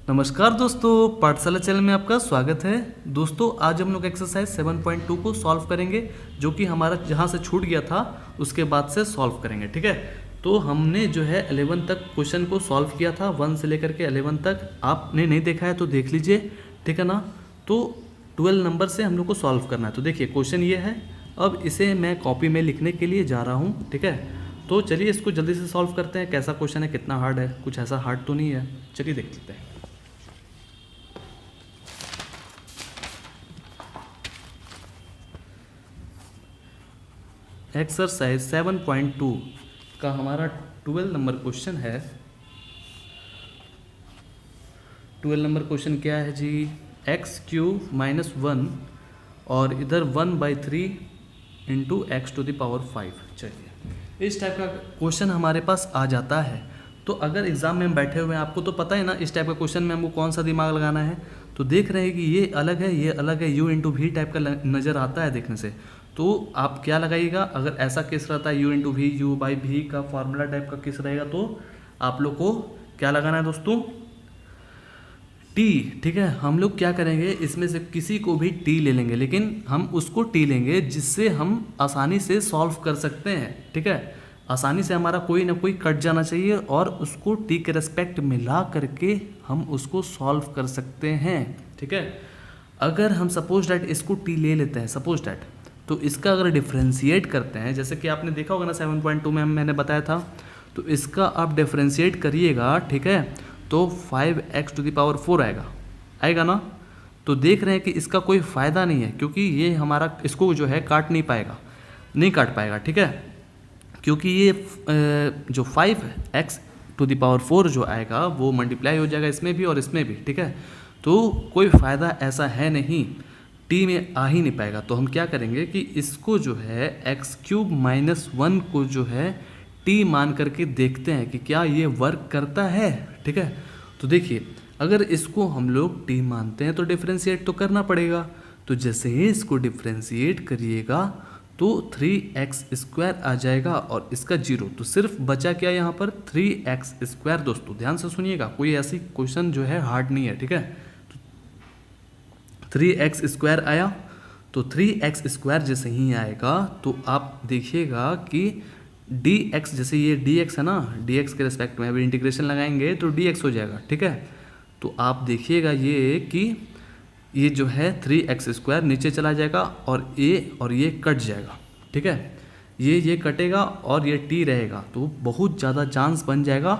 नमस्कार दोस्तों, पाठशाला चैनल में आपका स्वागत है। दोस्तों आज हम लोग एक्सरसाइज 7.2 को सॉल्व करेंगे, जो कि हमारा जहाँ से छूट गया था उसके बाद से सॉल्व करेंगे। ठीक है, तो हमने जो है 11 तक क्वेश्चन को सॉल्व किया था, 1 से लेकर के 11 तक। आपने नहीं देखा है तो देख लीजिए, ठीक है ना। तो 12 नंबर से हम लोग को सॉल्व करना है। तो देखिए क्वेश्चन ये है, अब इसे मैं कॉपी में लिखने के लिए जा रहा हूँ। ठीक है, तो चलिए इसको जल्दी से सॉल्व करते हैं। कैसा क्वेश्चन है, कितना हार्ड है, कुछ ऐसा हार्ड तो नहीं है। चलिए देख लेते हैं। एक्सरसाइज 7.2 का हमारा 12 नंबर क्वेश्चन है। 12 नंबर क्वेश्चन क्या है जी, x³ - 1 और इधर 1/3 इंटू x⁵। चलिए इस टाइप का क्वेश्चन हमारे पास आ जाता है। तो अगर एग्ज़ाम में हम बैठे हुए हैं, आपको तो पता है ना इस टाइप का क्वेश्चन में हमको कौन सा दिमाग लगाना है। तो देख रहे हैं कि ये अलग है, ये अलग है, u/v टाइप का नज़र आता है देखने से। तो आप क्या लगाइएगा, अगर ऐसा केस रहता है u/v, u/v का फॉर्मूला टाइप का केस रहेगा, तो आप लोग को क्या लगाना है दोस्तों, t। ठीक है, हम लोग क्या करेंगे, इसमें से किसी को भी t ले लेंगे, लेकिन हम उसको t लेंगे जिससे हम आसानी से सॉल्व कर सकते हैं। ठीक है, आसानी से हमारा कोई ना कोई कट जाना चाहिए और उसको t के रेस्पेक्ट मिला करके हम उसको सॉल्व कर सकते हैं। ठीक है, अगर हम सपोज डैट इसको t ले लेते हैं, सपोज डैट, तो इसका अगर डिफ्रेंशिएट करते हैं, जैसे कि आपने देखा होगा ना 7.2 में मैंने बताया था, तो इसका आप डिफ्रेंशिएट करिएगा। ठीक है, तो 5x⁴ आएगा ना। तो देख रहे हैं कि इसका कोई फ़ायदा नहीं है, क्योंकि ये हमारा इसको जो है नहीं काट पाएगा। ठीक है, क्योंकि ये जो 5x⁴ जो आएगा वो मल्टीप्लाई हो जाएगा इसमें भी और इसमें भी। ठीक है, तो कोई फ़ायदा ऐसा है नहीं, t में आ ही नहीं पाएगा। तो हम क्या करेंगे कि इसको जो है x³ - 1 को जो है t मान करके देखते हैं कि क्या ये वर्क करता है। ठीक है, तो देखिए अगर इसको हम लोग t मानते हैं तो डिफ्रेंशिएट तो करना पड़ेगा। तो जैसे ही इसको डिफ्रेंशिएट करिएगा तो 3x² आ जाएगा और इसका 0। तो सिर्फ बचा क्या यहाँ पर, 3x²। दोस्तों ध्यान से सुनिएगा, कोई ऐसी क्वेश्चन जो है हार्ड नहीं है। ठीक है, 3x² आया, तो 3x² जैसे ही आएगा तो आप देखिएगा कि dx, जैसे ये dx है ना, dx के रिस्पेक्ट में अभी इंटीग्रेशन लगाएंगे तो dx हो जाएगा। ठीक है, तो आप देखिएगा ये कि ये जो है 3x² नीचे चला जाएगा और ये कट जाएगा। ठीक है, ये कटेगा और ये t रहेगा, तो बहुत ज़्यादा चांस बन जाएगा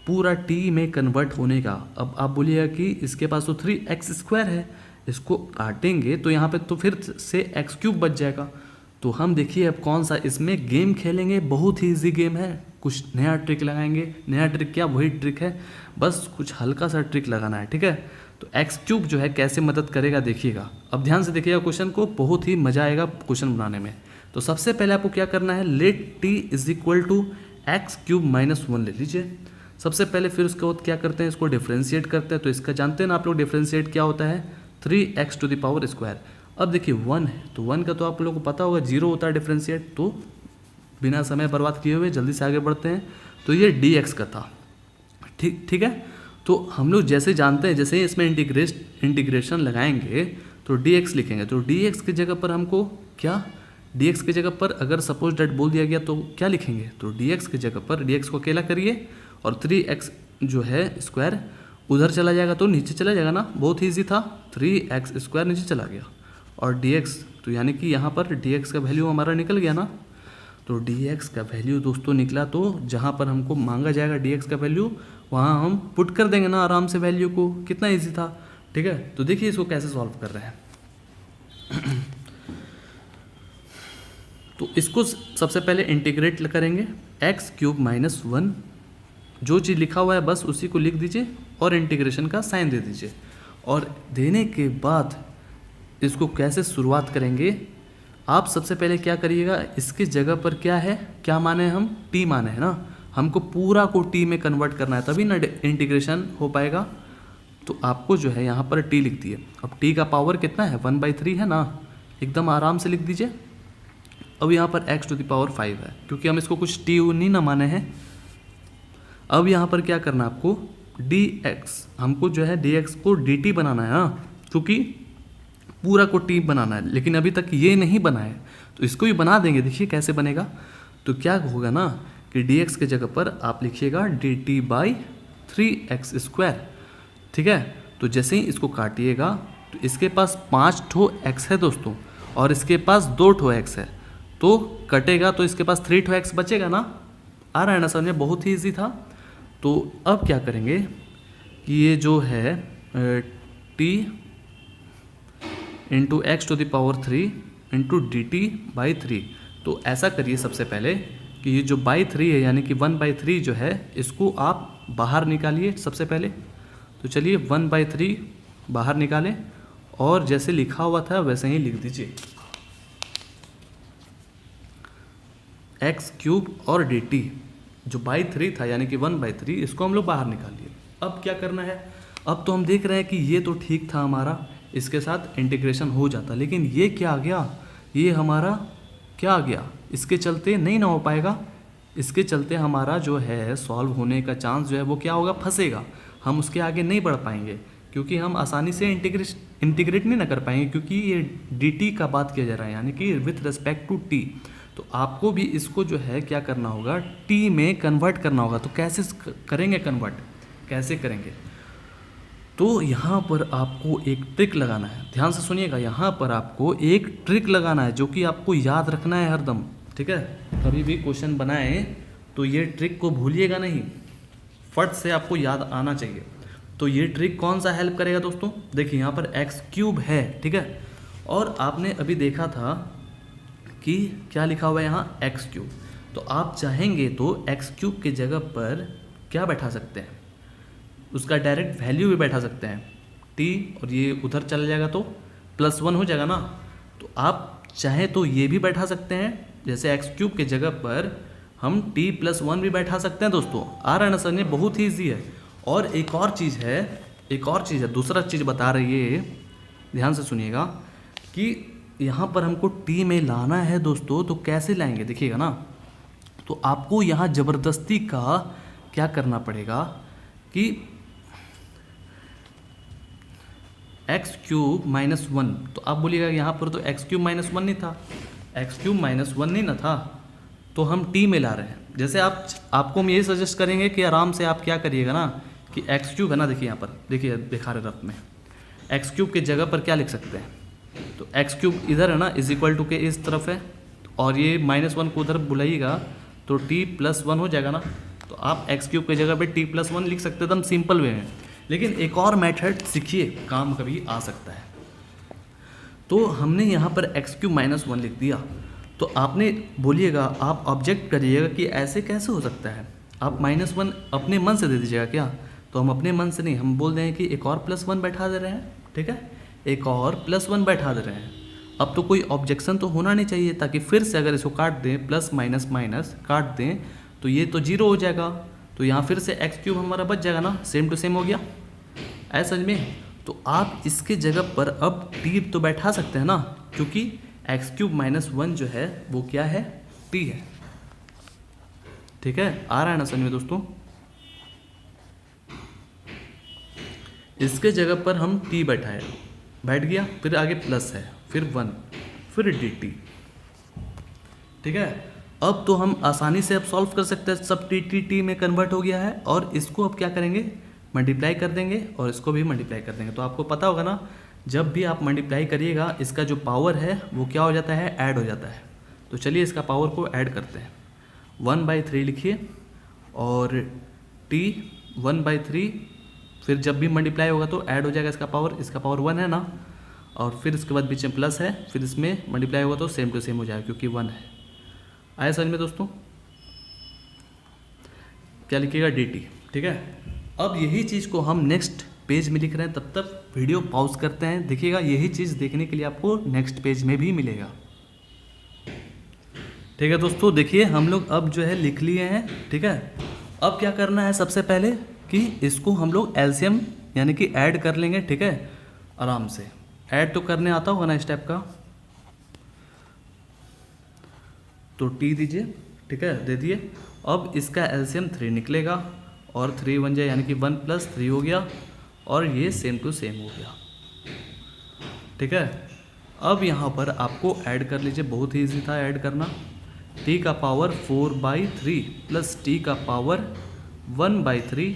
पूरा t में कन्वर्ट होने का। अब आप बोलिएगा कि इसके पास तो 3x² है, इसको काटेंगे तो यहाँ पे तो फिर से x³ बच जाएगा। तो हम देखिए अब कौन सा इसमें गेम खेलेंगे, बहुत ही इजी गेम है। कुछ नया ट्रिक लगाएंगे, नया ट्रिक क्या, वही ट्रिक है, बस कुछ हल्का सा ट्रिक लगाना है। ठीक है, तो x³ जो है कैसे मदद करेगा देखिएगा। अब ध्यान से देखिएगा क्वेश्चन को, बहुत ही मज़ा आएगा क्वेश्चन बनाने में। तो सबसे पहले आपको क्या करना है, लेट t = x³ - 1 ले लीजिए सबसे पहले। फिर उसके बाद क्या करते हैं, इसको डिफ्रेंशिएट करते हैं। तो इसका जानते हैं ना आप लोग, डिफ्रेंशिएट क्या होता है, 3x⁴। अब देखिए 1 है, तो 1 का तो आप लोगों को पता होगा 0 होता है डिफ्रेंशिएट। तो बिना समय बर्बाद किए हुए जल्दी से आगे बढ़ते हैं। तो ये dx का था। ठीक है, तो हम लोग जैसे जानते हैं, जैसे इसमें इंटीग्रेशन लगाएंगे तो dx लिखेंगे। तो dx की जगह पर हमको क्या, dx की जगह पर अगर सपोज डेट बोल दिया गया तो क्या लिखेंगे, तो dx की जगह पर dx को अकेला करिए और 3x जो है स्क्वायर उधर चला जाएगा तो नीचे चला जाएगा ना, बहुत ही ईजी था। 3x² नीचे चला गया और dx, तो यानी कि यहाँ पर dx का वैल्यू हमारा निकल गया ना। तो dx का वैल्यू दोस्तों निकला, तो जहाँ पर हमको मांगा जाएगा dx का वैल्यू वहाँ हम पुट कर देंगे ना आराम से वैल्यू को। कितना इजी था। ठीक है, तो देखिए इसको कैसे सॉल्व कर रहे हैं। तो इसको सबसे पहले इंटीग्रेट करेंगे, x³ - 1 जो चीज़ लिखा हुआ है बस उसी को लिख दीजिए और इंटीग्रेशन का साइन दे दीजिए। और देने के बाद इसको कैसे शुरुआत करेंगे, आप सबसे पहले क्या करिएगा, इसकी जगह पर क्या है, क्या माने हम, t माने है ना, हमको पूरा को t में कन्वर्ट करना है, तभी ना इंटीग्रेशन हो पाएगा। तो आपको जो है यहाँ पर t लिख दिए। अब t का पावर कितना है, 1/3 है ना, एकदम आराम से लिख दीजिए। अब यहाँ पर x⁵ है, क्योंकि हम इसको कुछ t नहीं ना माने हैं। अब यहाँ पर क्या करना आपको, dx, हमको जो है dx को dt बनाना है ना, क्योंकि पूरा को t बनाना है, लेकिन अभी तक ये नहीं बना है, तो इसको भी बना देंगे। देखिए कैसे बनेगा। तो क्या होगा ना कि dx के जगह पर आप लिखिएगा dt बाई 3x²। ठीक है, तो जैसे ही इसको काटिएगा तो इसके पास 5 ठो x है दोस्तों, और इसके पास 2 ठो x है, तो कटेगा तो इसके पास 3 ठो x बचेगा ना। आ रहा है ना समझ में, बहुत ही ईजी था। तो अब क्या करेंगे कि ये जो है t into X to the power 3 into D T by 3, तो ऐसा करिए सबसे पहले कि ये जो बाई 3 है यानी कि 1/3 जो है इसको आप बाहर निकालिए सबसे पहले। तो चलिए 1/3 बाहर निकालें और जैसे लिखा हुआ था वैसे ही लिख दीजिए, x³ और dt जो बाई 3 था यानी कि 1/3, इसको हम लोग बाहर निकाल लिए। अब क्या करना है, अब तो हम देख रहे हैं कि ये तो ठीक था हमारा, इसके साथ इंटीग्रेशन हो जाता, लेकिन ये क्या आ गया, ये हमारा क्या आ गया, इसके चलते नहीं ना हो पाएगा। इसके चलते हमारा जो है सॉल्व होने का चांस जो है वो क्या होगा, फंसेगा। हम उसके आगे नहीं बढ़ पाएंगे क्योंकि हम आसानी से इंटीग्रेट नहीं ना कर पाएंगे, क्योंकि ये dt का बात किया जा रहा है यानी कि विथ रिस्पेक्ट टू t। तो आपको भी इसको जो है क्या करना होगा, t में कन्वर्ट करना होगा। तो कैसे करेंगे कन्वर्ट, कैसे करेंगे, तो यहाँ पर आपको एक ट्रिक लगाना है। ध्यान से सुनिएगा, यहाँ पर आपको एक ट्रिक लगाना है जो कि आपको याद रखना है हरदम। ठीक है, कभी भी क्वेश्चन बनाएं तो ये ट्रिक को भूलिएगा नहीं, फट से आपको याद आना चाहिए। तो ये ट्रिक कौन सा हेल्प करेगा दोस्तों, देखिए यहाँ पर x³ है, ठीक है, और आपने अभी देखा था कि क्या लिखा हुआ है यहाँ x³। तो आप चाहेंगे तो x³ के जगह पर क्या बैठा सकते हैं, उसका डायरेक्ट वैल्यू भी बैठा सकते हैं t, और ये उधर चला जाएगा तो +1 हो जाएगा ना। तो आप चाहे तो ये भी बैठा सकते हैं, जैसे x³ के जगह पर हम t+1 भी बैठा सकते हैं दोस्तों। आ रहा है ना सर, ये बहुत ही ईजी है। और एक और चीज़ है, दूसरा चीज़ बता रही है, ध्यान से सुनिएगा कि यहाँ पर हमको t में लाना है दोस्तों, तो कैसे लाएंगे देखिएगा ना। तो आपको यहाँ ज़बरदस्ती का क्या करना पड़ेगा कि x³ -1, तो आप बोलिएगा यहाँ पर तो x³ -1 नहीं था, x³ -1 नहीं ना था, तो हम t में ला रहे हैं। जैसे आपको हम यही सजेस्ट करेंगे कि आराम से आप क्या करिएगा ना कि x³ है ना, देखिए यहाँ पर देखिए दिखा रहे रफ में, x³ के जगह पर क्या लिख सकते हैं, तो x³ इधर है ना = के इस तरफ है, और ये -1 को उधर बुलाइएगा तो t+1 हो जाएगा ना। तो आप x³ की जगह पे t+1 लिख सकते हैं एकदम सिंपल वे में। लेकिन एक और मेथड सीखिए, काम कभी आ सकता है। तो हमने यहाँ पर x³ -1 लिख दिया, तो आपने बोलिएगा, आप ऑब्जेक्ट करिएगा कि ऐसे कैसे हो सकता है। आप -1 अपने मन से दे दीजिएगा क्या, तो हम अपने मन से नहीं, हम बोल दें कि एक और +1 बैठा दे रहे हैं, ठीक है, एक और +1 बैठा दे रहे हैं। अब तो कोई ऑब्जेक्शन तो होना नहीं चाहिए, ताकि फिर से अगर इसको काट दें, प्लस माइनस माइनस काट दें तो ये तो 0 हो जाएगा। तो यहाँ फिर से x³ हमारा बच जाएगा ना, सेम टू सेम हो गया, ऐसा समझ में। तो आप इसके जगह पर अब t तो बैठा सकते हैं ना, क्योंकि x³ -1 जो है वो क्या है, t है। ठीक है, आ रहा है ना समझ में दोस्तों। इसके जगह पर हम t बैठाए, बैठ गया, फिर आगे प्लस है, फिर 1, फिर dt। ठीक है, अब तो हम आसानी से अब सॉल्व कर सकते हैं, सब t में कन्वर्ट हो गया है। और इसको अब क्या करेंगे, मल्टीप्लाई कर देंगे, और इसको भी मल्टीप्लाई कर देंगे। तो आपको पता होगा ना, जब भी आप मल्टीप्लाई करिएगा इसका जो पावर है वो क्या हो जाता है, ऐड हो जाता है। तो चलिए इसका पावर को ऐड करते हैं, 1/3 लिखिए, और t 1/3, फिर जब भी मल्टीप्लाई होगा तो ऐड हो जाएगा इसका पावर 1 है ना, और फिर इसके बाद बीच में प्लस है, फिर इसमें मल्टीप्लाई होगा तो सेम टू सेम हो जाएगा क्योंकि 1 है। आया समझ में दोस्तों। क्या लिखिएगा, dt। ठीक है, अब यही चीज़ को हम नेक्स्ट पेज में लिख रहे हैं, तब तक वीडियो पॉज करते हैं, देखिएगा यही चीज़ देखने के लिए आपको नेक्स्ट पेज में भी मिलेगा। ठीक है दोस्तों, देखिए हम लोग अब जो है लिख लिए हैं। ठीक है, अब क्या करना है, सबसे पहले कि इसको हम लोग एलसीएम यानी कि ऐड कर लेंगे। ठीक है, आराम से ऐड तो करने आता होगा ना इस टाइप का, तो t दीजिए। ठीक है, दे दिए। अब इसका एलसीएम 3 निकलेगा, और 3 1 जाए यानी कि 1 + 3 हो गया, और ये सेम टू सेम हो गया। ठीक है, अब यहाँ पर आपको ऐड कर लीजिए, बहुत ही ईजी था ऐड करना। t का पावर 4/3 प्लस t का पावर 1/3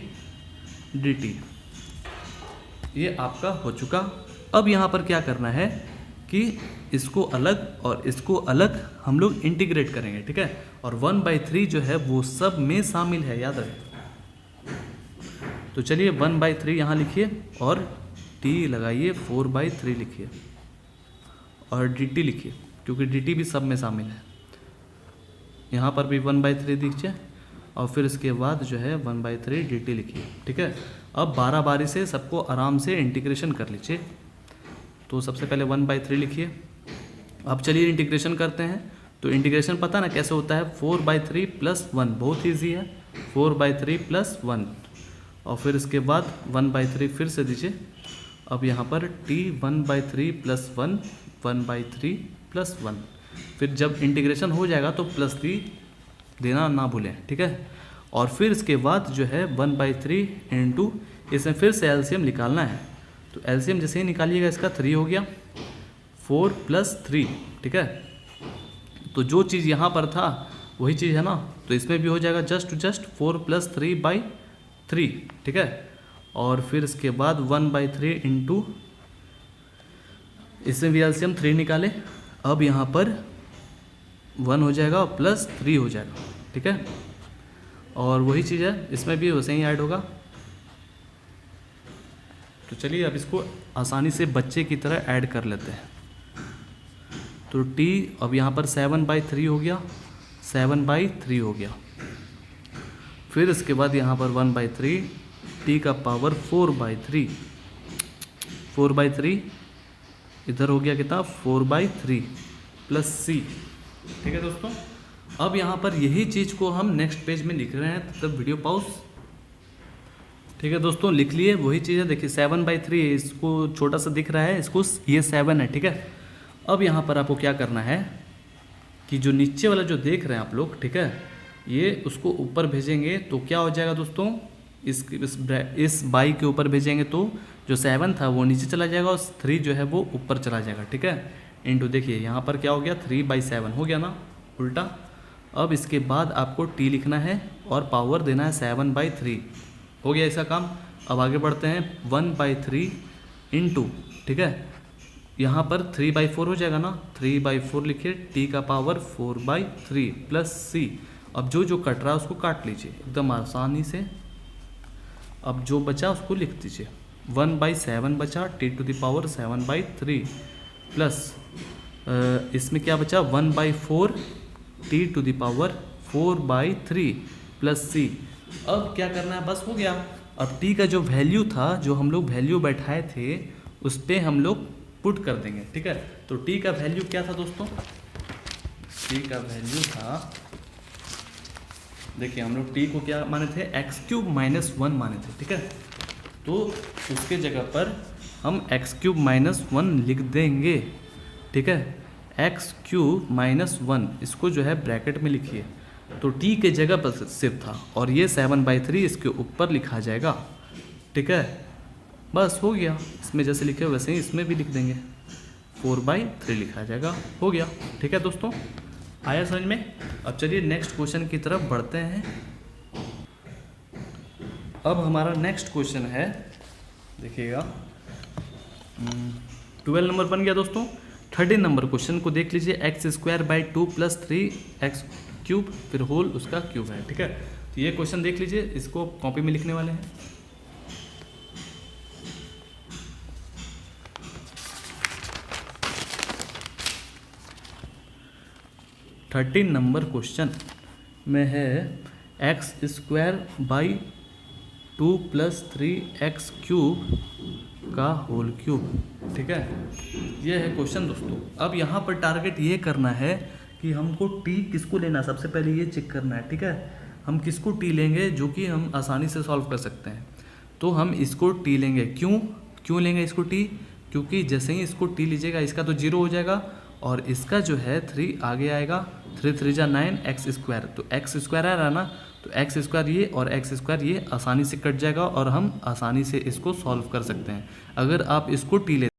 dt, ये आपका हो चुका। अब यहाँ पर क्या करना है कि इसको अलग और इसको अलग हम लोग इंटीग्रेट करेंगे। ठीक है, और 1/3 जो है वो सब में शामिल है, याद रहे। तो चलिए 1/3 यहाँ लिखिए और t लगाइए, 4/3 लिखिए और dt लिखिए, क्योंकि dt भी सब में शामिल है। यहाँ पर भी 1/3 दीजिए और फिर इसके बाद जो है 1/3 dt लिखिए। ठीक है, अब 12 बारी से सबको आराम से इंटीग्रेशन कर लीजिए। तो सबसे पहले 1/3 लिखिए। अब चलिए इंटीग्रेशन करते हैं। तो इंटीग्रेशन पता ना कैसे होता है, 4/3 + 1, बहुत ईजी है, 4/3 + 1 और फिर इसके बाद 1/3 फिर से दीजिए। अब यहाँ पर t 1/3 + 1 1/3 + 1, फिर जब इंटीग्रेशन हो जाएगा तो +3 देना ना भूलें। ठीक है, और फिर इसके बाद जो है 1/3 इंटू, इसमें फिर से एलसीएम निकालना है। तो एलसीएम जैसे ही निकालिएगा इसका 3 हो गया, 4 + 3। ठीक है, तो जो चीज़ यहाँ पर था वही चीज़ है ना, तो इसमें भी हो जाएगा जस्ट 4 + 3/3। ठीक है, और फिर इसके बाद 1/3 इंटू, इसमें भी एलसीएम 3 निकाले। अब यहाँ पर 1 हो जाएगा और +3 हो जाएगा। ठीक है, और वही चीज़ है इसमें भी वैसे ही ऐड होगा। तो चलिए अब इसको आसानी से बच्चे की तरह ऐड कर लेते हैं। तो t अब यहाँ पर 7/3 हो गया, 7/3 हो गया। फिर इसके बाद यहाँ पर 1/3, t का पावर 4/3, 4/3 इधर हो गया कितना, 4/3 + c। ठीक है दोस्तों, अब यहाँ पर यही चीज़ को हम नेक्स्ट पेज में लिख रहे हैं, तब वीडियो पॉज। ठीक है दोस्तों, लिख लिए, वही चीज़ है। देखिए 7/3 इसको छोटा सा दिख रहा है, इसको ये 7 है। ठीक है, अब यहाँ पर आपको क्या करना है कि जो नीचे वाला जो देख रहे हैं आप लोग, ठीक है, ये उसको ऊपर भेजेंगे तो क्या हो जाएगा दोस्तों, इस बाई के ऊपर भेजेंगे तो जो 7 था वो नीचे चला जाएगा और 3 जो है वो ऊपर चला जाएगा। ठीक है, इंटू, देखिए यहाँ पर क्या हो गया, 3/7 हो गया ना उल्टा। अब इसके बाद आपको t लिखना है और पावर देना है 7/3, हो गया इसका काम। अब आगे बढ़ते हैं, 1/3 इंटू, ठीक है, यहाँ पर 3/4 हो जाएगा ना, 3/4 लिखिए, t का पावर 4/3 + c। अब जो जो कट रहा है उसको काट लीजिए एकदम आसानी से। अब जो बचा उसको लिख दीजिए, 1/7 बचा, t⁻⁷ 7/3 प्लस इसमें क्या बचा, 1/4 t⁻⁴/3 + c। अब क्या करना है, बस हो गया। अब t का जो वैल्यू था, जो हम लोग वैल्यू बैठाए थे, उस पर हम लोग पुट कर देंगे। ठीक है, तो t का वैल्यू क्या था दोस्तों, t का वैल्यू था, देखिए हम लोग t को क्या माने थे, x³ - 1 माने थे। ठीक है, तो उसके जगह पर हम x³ - 1 लिख देंगे। ठीक है, x³ - 1 इसको जो है ब्रैकेट में लिखिए। तो t के जगह पर सिर्फ था और ये 7/3 इसके ऊपर लिखा जाएगा। ठीक है, बस हो गया। इसमें जैसे लिखे वैसे ही इसमें भी लिख देंगे, 4/3 लिखा जाएगा, हो गया। ठीक है दोस्तों, आया समझ में। अब चलिए नेक्स्ट क्वेश्चन की तरफ बढ़ते हैं। अब हमारा नेक्स्ट क्वेश्चन है, देखिएगा 12 नंबर बन गया दोस्तों। 13 नंबर क्वेश्चन को देख लीजिए, x²/2 + 3x³ फिर होल उसका क्यूब है। ठीक है, तो ये क्वेश्चन देख लीजिए, इसको कॉपी में लिखने वाले हैं। थर्टीन नंबर क्वेश्चन में है x²/2 + 3x³ का होल क्यूब। ठीक है, ये है क्वेश्चन दोस्तों। अब यहाँ पर टारगेट ये करना है कि हमको t किसको लेना, सबसे पहले ये चेक करना है। ठीक है, हम किसको t लेंगे जो कि हम आसानी से सॉल्व कर सकते हैं। तो हम इसको t लेंगे। क्यों लेंगे इसको t, क्योंकि जैसे ही इसको t लीजिएगा इसका तो 0 हो जाएगा और इसका जो है 3 आगे आएगा, 3 × 3 = 9, x²। तो x² आ रहा ना, तो तो एक्स स्क्वायर ये और एक्स स्क्वायर ये आसानी से कट जाएगा और हम आसानी से इसको सॉल्व कर सकते हैं। अगर आप इसको टी लेते